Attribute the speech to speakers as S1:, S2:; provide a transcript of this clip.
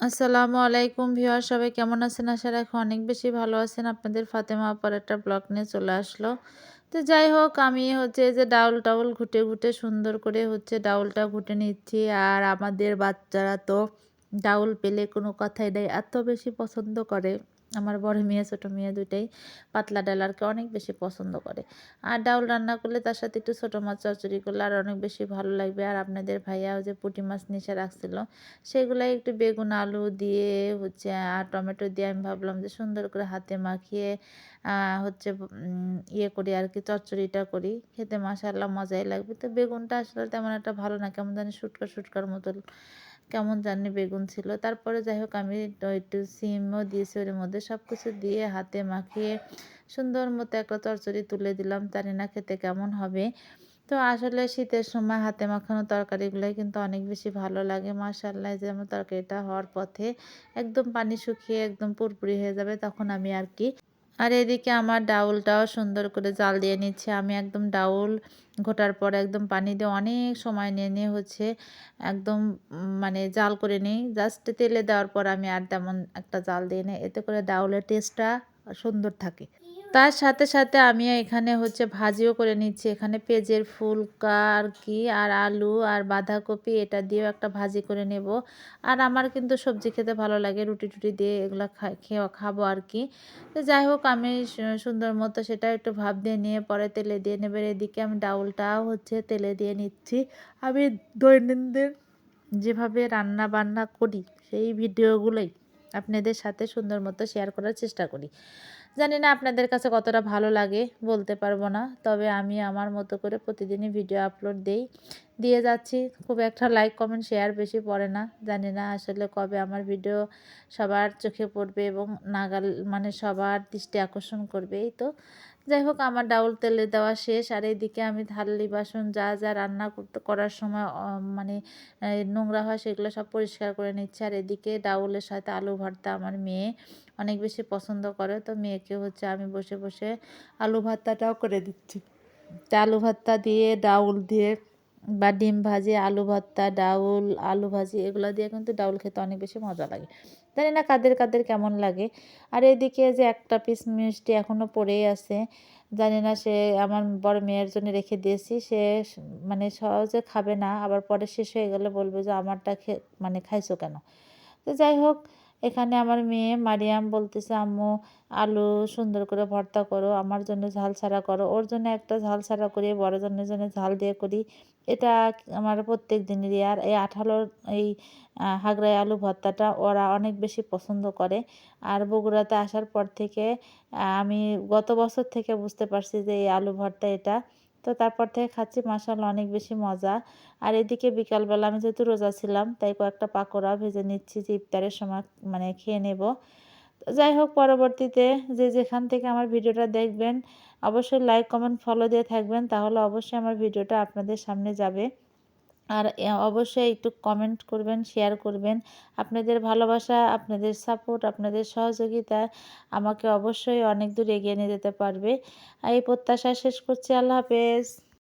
S1: আসসালামু আলাইকুম ভিউয়ার, সবাই কেমন আছেন? আশা রাখি অনেক বেশি ভালো আছেন। আপনাদের ফাতেমা আপার একটা ব্লগ নিয়ে চলে আসলো। তো যাই হোক, আমি হচ্ছে যে ডাউল টাউল ঘুটে ঘুটে সুন্দর করে হচ্ছে ডাউলটা ঘুটে নিচ্ছি। আর আমাদের বাচ্চারা তো ডাউল পেলে কোনো কথাই নেই, এত বেশি পছন্দ করে। আমার বড় মেয়ে ছোট মেয়ে দুইটাই পাতলা ডালারকে অনেক বেশি পছন্দ করে। আর ডাউল রান্না করলে তার সাথে একটু ছোটো মাছ চচ্চড়ি করলে আর অনেক বেশি ভালো লাগবে। আর আপনাদের ভাইয়াও যে পুঁটি মাছ নিচে রাখছিল, সেগুলাই একটু বেগুন আলু দিয়ে হচ্ছে আর টমেটো দিয়ে আমি ভাবলাম যে সুন্দর করে হাতে মাখিয়ে হচ্ছে ইয়ে করি আর কি, চচ্চড়িটা করি। খেতে মাশাআল্লাহ মজাই লাগবে। তো বেগুনটা আসলে তেমন একটা ভালো না, কেমন জানি শুটকা শুটকার মতো কেমন জানি বেগুন ছিল। তারপরে যাই হোক, আমি একটু সিমও দিয়েছি ওর মধ্যে, সব কিছু দিয়ে হাতে মাখিয়ে সুন্দর মতো একটা চচ্চড়ি তুলে দিলাম। জানি না খেতে কেমন হবে। তো আসলে শীতের সময় হাতে মাখানো তরকারিগুলোই কিন্তু অনেক বেশি ভালো লাগে। মাশাআল্লাহ, যে আমার তরকারিটা হওয়ার পথে একদম পানি শুকিয়ে একদম পুরপুরি হয়ে যাবে, তখন আমি আর কি। আর এদিকে আমার ডাউলটাও সুন্দর করে জাল দিয়ে নিচ্ছে। আমি একদম ডাউল ঘোটার পর একদম পানি দিয়ে অনেক সময় নিয়ে নিয়ে হচ্ছে একদম মানে জাল করে নিই। জাস্ট তেলে দেওয়ার পর আমি আর তেমন একটা জাল দিয়ে নিই, এতে করে ডাউলের টেস্টটা সুন্দর থাকে। তার সাথে সাথে আমি এখানে হচ্ছে ভাজিও করে নিচ্ছি। এখানে পেঁয়াজের ফুলকা আর কি, আর আলু আর বাঁধাকপি এটা দিয়েও একটা ভাজি করে নেব। আর আমার কিন্তু সবজি খেতে ভালো লাগে, রুটি টুটি দিয়ে এগুলো খাবো আর কি। তো যাই হোক, আমি সুন্দর মতো সেটা একটু ভাপ দিয়ে নিয়ে পরে তেলে দিয়ে নেব। এদিকে আমি ডাউলটাও হচ্ছে তেলে দিয়ে নিচ্ছি। আমি দৈনন্দিন যেভাবে রান্না বান্না করি সেই ভিডিওগুলোই আপনাদের সাথে সুন্দর মতো শেয়ার করার চেষ্টা করি। জানি না আপনাদের কাছে কতটা ভালো লাগে, বলতে পারবো না। তবে আমি আমার মতো করে প্রতিদিনই ভিডিও আপলোড দিয়ে যাচ্ছি। খুব একটা লাইক কমেন্ট শেয়ার বেশি পড়ে না। জানি না আসলে কবে আমার ভিডিও সবার চোখে পড়বে এবং মানে সবার দৃষ্টি আকর্ষণ করবে। এই তো যাই হোক, আমার ডাউল তেলে দেওয়া শেষ। আর এইদিকে আমি থালি বাসন যা যা রান্না করার সময় মানে নোংরা হয় সেগুলো সব পরিষ্কার করে নিচ্ছে। আর এদিকে ডাউলের সাথে আলু ভর্তা আমার মেয়ে অনেক বেশি পছন্দ করে। তো মেয়েকে হচ্ছে আমি বসে বসে আলু ভর্তাটাও করে দিচ্ছি। তা আলু ভর্তা দিয়ে ডাউল দিয়ে বা ডিম ভাজি, আলু ভর্তা, ডাউল, আলু ভাজি এগুলো দিয়ে কিন্তু ডাউল খেতে অনেক বেশি মজা লাগে। জানি না কাদের কাদের কেমন লাগে। আর এদিকে যে একটা পিস মিষ্টি এখনও পড়েই আছে, জানি না সে আমার বড় মেয়ের জন্য রেখে দিয়েছি। সে মানে সহজে খাবে না, আবার পরে শেষ হয়ে গেলে বলবে যে আমারটা মানে খাইছো কেন। তো যাই হোক, এখানে আমার মেয়ে মারিয়াম বলতেছে আম্মু আলু সুন্দর করে ভর্তা করো, আমার জন্য ঝাল ছাড়া করো। ওর জন্য একটা ঝাল ছাড়া করি, বড় জনের জন্য ঝাল দিয়ে করি। এটা আমার প্রত্যেক দিনেরই। আর এই আঠালোর এই হাগড়াই আলু ভর্তাটা ওরা অনেক বেশি পছন্দ করে। আর বগুড়াতে আসার পর থেকে আমি গত বছর থেকে বুঝতে পারছি যে এই আলু ভর্তা এটা। তো তারপর থেকে খাচ্ছি, মাশাআল্লাহ অনেক বেশি মজা। আর এদিকে বিকালবেলা আমি যেহেতু রোজা ছিলাম, তাই কয়েকটা পাকোড়া ভেজে নিচ্ছি যে ইফতারের সময় মানে খেয়ে নেব। যাই হোক, পরবর্তীতে যে যেখান থেকে আমার ভিডিওটা দেখবেন অবশ্যই লাইক কমেন্ট ফলো দিয়ে থাকবেন, তাহলে অবশ্যই আমার ভিডিওটা আপনাদের সামনে যাবে। আর অবশ্যই একটু কমেন্ট করবেন, শেয়ার করবেন। আপনাদের ভালোবাসা, আপনাদের সাপোর্ট, আপনাদের সহযোগিতা আমাকে অবশ্যই অনেক দূর এগিয়ে নিয়ে যেতে পারবে। এই প্রত্যাশা শেষ করছি। আল্লাহ হাফেজ।